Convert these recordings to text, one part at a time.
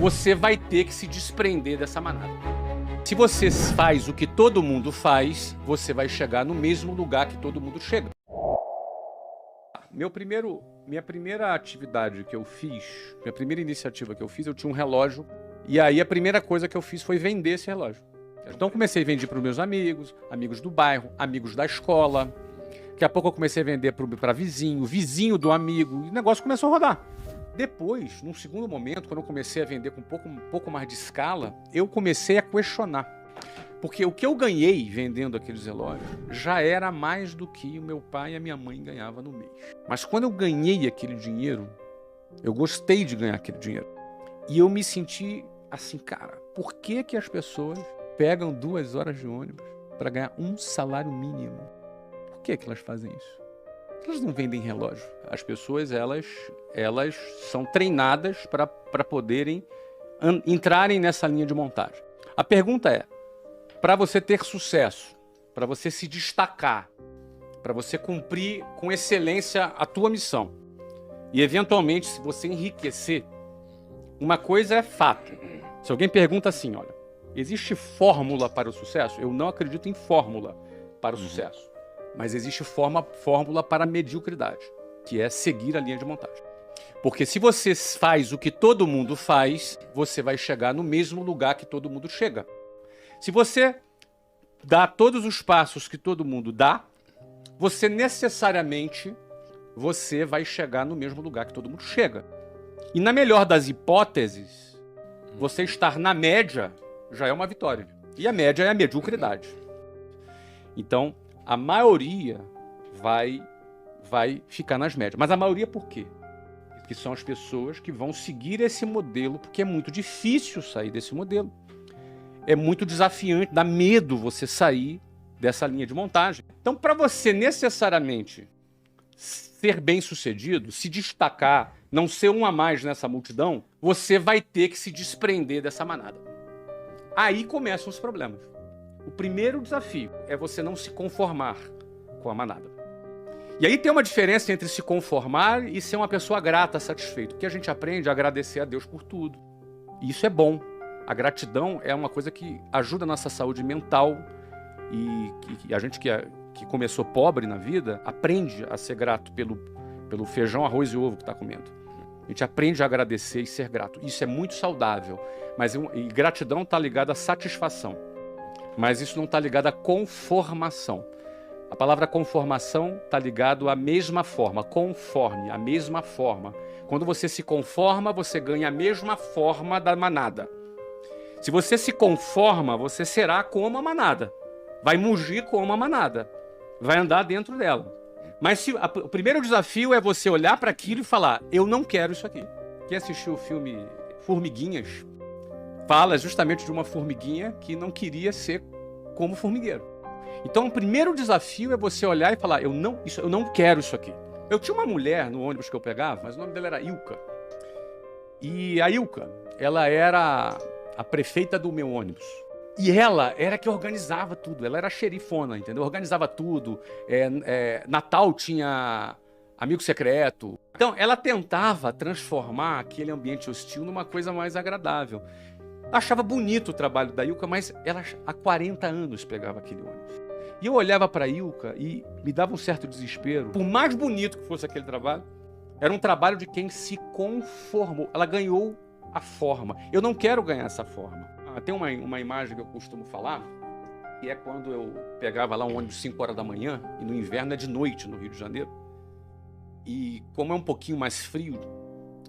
você vai ter que se desprender dessa manada. Se você faz o que todo mundo faz, você vai chegar no mesmo lugar que todo mundo chega. Minha primeira atividade que eu fiz, minha primeira iniciativa que eu fiz, eu tinha um relógio. E aí a primeira coisa que eu fiz foi vender esse relógio. Então eu comecei a vender para os meus amigos, amigos do bairro, amigos da escola. Daqui a pouco eu comecei a vender para vizinho do amigo. E o negócio começou a rodar. Depois, num segundo momento, quando eu comecei a vender com um pouco mais de escala, eu comecei a questionar. Porque o que eu ganhei vendendo aqueles relógios já era mais do que o meu pai e a minha mãe ganhavam no mês. Mas quando eu ganhei aquele dinheiro, eu gostei de ganhar aquele dinheiro. E eu me senti assim, cara, por que que as pessoas pegam 2 horas de ônibus para ganhar um salário mínimo? Por que que elas fazem isso? Elas não vendem relógio. As pessoas, elas são treinadas para poderem entrarem nessa linha de montagem. A pergunta é, para você ter sucesso, para você se destacar, para você cumprir com excelência a tua missão e, eventualmente, se você enriquecer, uma coisa é fato. Se alguém pergunta assim, olha, existe fórmula para o sucesso? Eu não acredito em fórmula para o sucesso. Mas existe fórmula para a mediocridade, que é seguir a linha de montagem. Porque se você faz o que todo mundo faz, você vai chegar no mesmo lugar que todo mundo chega. Se você dá todos os passos que todo mundo dá, você necessariamente vai chegar no mesmo lugar que todo mundo chega. E na melhor das hipóteses, você estar na média já é uma vitória. E a média é a mediocridade. Então, a maioria vai ficar nas médias. Mas a maioria por quê? Porque são as pessoas que vão seguir esse modelo, porque é muito difícil sair desse modelo. É muito desafiante, dá medo você sair dessa linha de montagem. Então, para você necessariamente ser bem-sucedido, se destacar, não ser um a mais nessa multidão, você vai ter que se desprender dessa manada. Aí começam os problemas. O primeiro desafio é você não se conformar com a manada. E aí tem uma diferença entre se conformar e ser uma pessoa grata, satisfeita. Porque a gente aprende a agradecer a Deus por tudo. E isso é bom. A gratidão é uma coisa que ajuda a nossa saúde mental. E a gente que começou pobre na vida, aprende a ser grato pelo feijão, arroz e ovo que está comendo. A gente aprende a agradecer e ser grato. Isso é muito saudável. E gratidão está ligada à satisfação. Mas isso não está ligado à conformação. A palavra conformação está ligado à mesma forma, conforme, a mesma forma. Quando você se conforma, você ganha a mesma forma da manada. Se você se conforma, você será como a manada. Vai mugir como a manada. Vai andar dentro dela. Mas o primeiro desafio é você olhar para aquilo e falar, eu não quero isso aqui. Quem assistiu o filme Formiguinhas fala justamente de uma formiguinha que não queria ser como formigueiro. Então, o primeiro desafio é você olhar e falar, eu não quero isso aqui. Eu tinha uma mulher no ônibus que eu pegava, mas o nome dela era Ilka. E a Ilka, ela era a prefeita do meu ônibus. E ela era que organizava tudo, ela era a xerifona, entendeu? Organizava tudo. Natal tinha amigo secreto. Então, ela tentava transformar aquele ambiente hostil numa coisa mais agradável. Achava bonito o trabalho da Ilka, mas ela há 40 anos pegava aquele ônibus. E eu olhava para a Ilka e me dava um certo desespero. Por mais bonito que fosse aquele trabalho, era um trabalho de quem se conformou. Ela ganhou a forma. Eu não quero ganhar essa forma. Tem uma imagem que eu costumo falar, que é quando eu pegava lá um ônibus 5 horas da manhã, e no inverno é de noite no Rio de Janeiro. E como é um pouquinho mais frio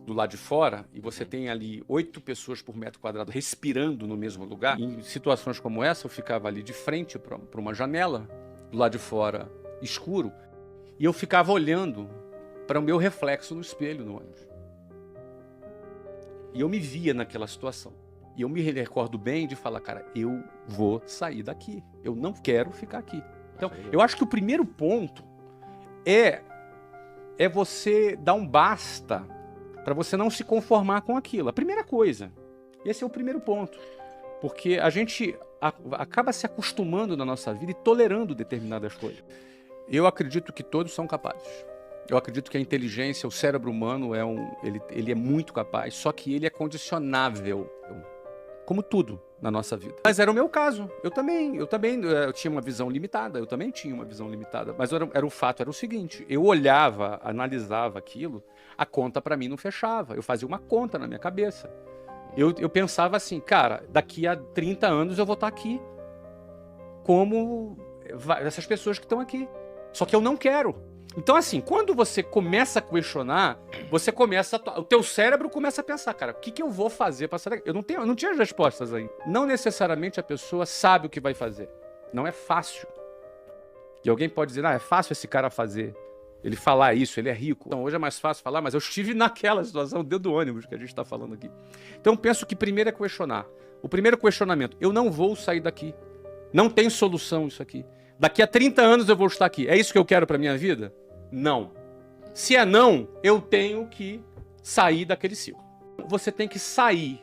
do lado de fora, e você tem ali 8 pessoas por metro quadrado respirando no mesmo lugar, em situações como essa, eu ficava ali de frente para uma janela, do lado de fora escuro, e eu ficava olhando para o meu reflexo no espelho no ônibus. E eu me via naquela situação. E eu me recordo bem de falar, cara, eu vou sair daqui. Eu não quero ficar aqui. Então, eu acho que o primeiro ponto é você dar um basta para você não se conformar com aquilo. A primeira coisa. Esse é o primeiro ponto. Porque a gente acaba se acostumando na nossa vida e tolerando determinadas coisas. Eu acredito que todos são capazes. Eu acredito que a inteligência, o cérebro humano, ele é muito capaz, só que ele é condicionável, como tudo na nossa vida. Mas era o meu caso. Eu tinha uma visão limitada, mas era o fato, era o seguinte, eu olhava, analisava aquilo, a conta para mim não fechava, eu fazia uma conta na minha cabeça. Eu pensava assim, cara, daqui a 30 anos eu vou estar aqui, como essas pessoas que estão aqui. Só que eu não quero. Então, assim, quando você começa a questionar, o teu cérebro começa a pensar, cara, o que eu vou fazer para sair daqui? Eu não tinha as respostas ainda. Não necessariamente a pessoa sabe o que vai fazer. Não é fácil. E alguém pode dizer, é fácil esse cara fazer. Ele falar isso, ele é rico. Então, hoje é mais fácil falar, mas eu estive naquela situação dentro do ônibus que a gente está falando aqui. Então, penso que primeiro é questionar. O primeiro questionamento, eu não vou sair daqui. Não tem solução isso aqui. Daqui a 30 anos eu vou estar aqui. É isso que eu quero para minha vida? Não. Se é não, eu tenho que sair daquele ciclo. Você tem que sair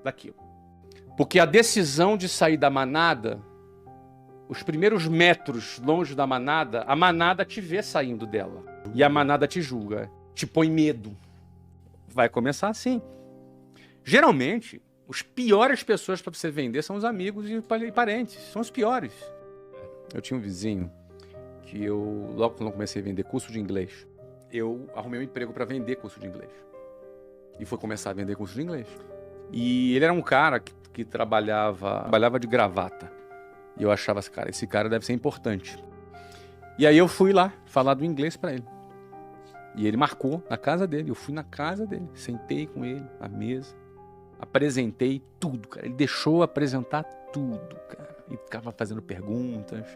daquilo. Porque a decisão de sair da manada, os primeiros metros longe da manada, a manada te vê saindo dela. E a manada te julga, te põe medo. Vai começar assim. Geralmente, as piores pessoas para você vender são os amigos e parentes. São os piores. Eu tinha um vizinho que logo quando eu comecei a vender curso de inglês, eu arrumei um emprego para vender curso de inglês. E fui começar a vender curso de inglês. E ele era um cara que trabalhava de gravata. E eu achava assim, cara, esse cara deve ser importante. E aí eu fui lá falar do inglês para ele. E ele marcou na casa dele. Eu fui na casa dele, sentei com ele à mesa, apresentei tudo, cara. Ele deixou apresentar tudo, cara. E ficava fazendo perguntas,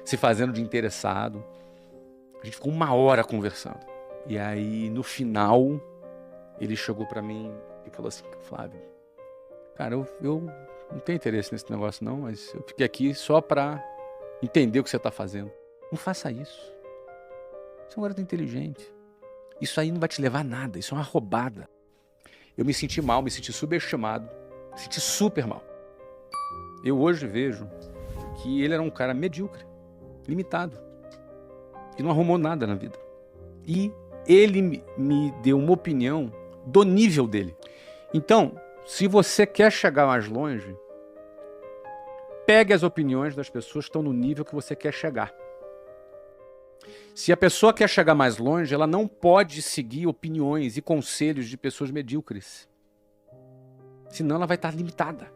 se fazendo de interessado. A gente ficou 1 hora conversando. E aí, no final, ele chegou para mim e falou assim, Flávio, cara, eu não tenho interesse nesse negócio não, mas eu fiquei aqui só para entender o que você está fazendo. Não faça isso. Você é um garoto inteligente. Isso aí não vai te levar a nada, isso é uma roubada. Eu me senti mal, me senti subestimado, me senti super mal. Eu hoje vejo que ele era um cara medíocre, limitado, que não arrumou nada na vida. E ele me deu uma opinião do nível dele. Então, se você quer chegar mais longe, pegue as opiniões das pessoas que estão no nível que você quer chegar. Se a pessoa quer chegar mais longe, ela não pode seguir opiniões e conselhos de pessoas medíocres. Senão ela vai estar limitada.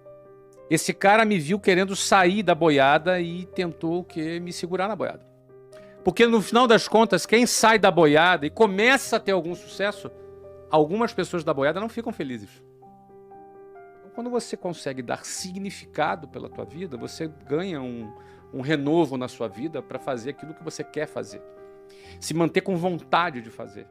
Esse cara me viu querendo sair da boiada e tentou me segurar na boiada. Porque no final das contas, quem sai da boiada e começa a ter algum sucesso, algumas pessoas da boiada não ficam felizes. Então, quando você consegue dar significado pela tua vida, você ganha um renovo na sua vida para fazer aquilo que você quer fazer. Se manter com vontade de fazer.